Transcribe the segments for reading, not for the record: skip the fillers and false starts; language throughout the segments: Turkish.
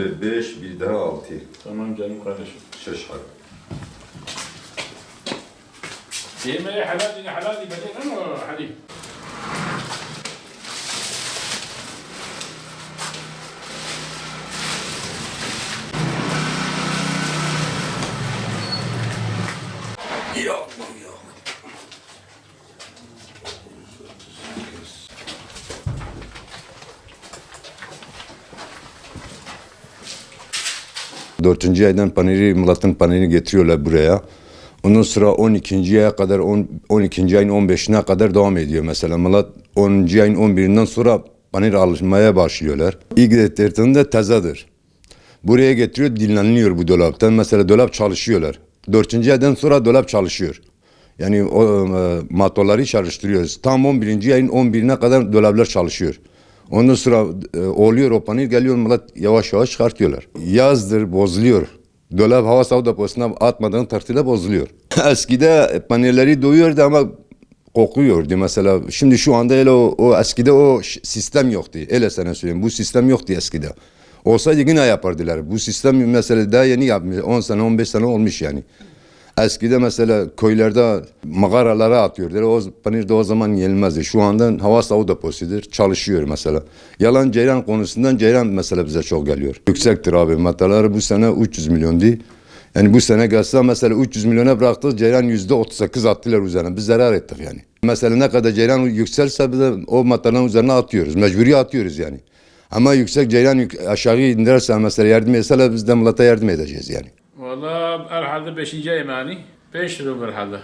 Abi 5, bir daha 6. Tamam canım kardeşim. 6 حاجة. يا حلالي حلالي بعدين انا حليب. Ya Allah ya. Dördüncü aydan paneri, Murat'ın panerini getiriyorlar buraya. Ondan sonra 12. aya kadar, 12. ayın 15'ine kadar devam ediyor mesela. Murat 10. ayın 11'inden sonra paneri alışmaya başlıyorlar. İlk getirdiğinde tazedir. Buraya getiriyor, dinleniliyor bu dolaptan. Mesela dolap çalışıyorlar. 4. aydan sonra dolap çalışıyor. Yani o motorları çalıştırıyoruz. Tam 11. ayın 11'ine kadar dolaplar çalışıyor. Ondan sonra oluyor o panel geliyor millet yavaş yavaş çıkartıyorlar. Yazdır bozuluyor. Dolap hava savu deposuna atmadan takdirde bozuluyor. Eskide panelleri doyuyordu ama kokuyordu mesela. Şimdi şu anda öyle o eskide o sistem yoktu. Öyle sana söyleyeyim. Bu sistem yoktu eskide. Olsaydı yine yapardılar. Bu sistem mesela daha yeni yapmış. 10 sene 15 sene olmuş yani. Eskide mesela köylerde mağaralara atıyorlar. O panir de o zaman yenilmezdi. Şu anda hava savu deposudur. Çalışıyor mesela. Yalan ceyran konusundan ceyran mesela bize çok geliyor. Yüksektir abi. Mataları bu sene 300 milyon değil. Yani bu sene gelse mesela 300 milyona bıraktık. Ceyran %38 attılar üzerine. Biz zarar ettik yani. Mesela ne kadar ceyran yükselse biz de o mataların üzerine atıyoruz. Mecburi atıyoruz yani. Ama yüksek ceyran aşağı indirerse mesela yardım etseler biz de millete yardım edeceğiz yani. والله herhalde 5. yemeğini 5 lira herhalde.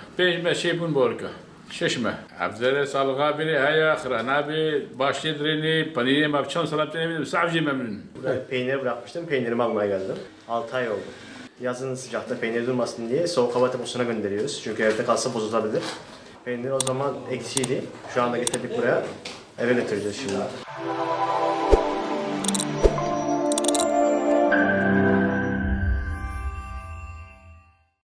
5 şey bun borka. Şişme. Abdere salga biri haya khırana bir başladırını paniri mapçan salatını eminim. Savcı memnun. Peyniri bırakmıştım. Peynirimi almaya geldim. 6 ay oldu. Yazın sıcakta peynir durmasın diye soğuk hava deposuna gönderiyoruz. Çünkü evde kalsa bozulabilir. Peynir o zaman eksiydi. Şu anda getirdik buraya. Eve götüreceğiz şimdi.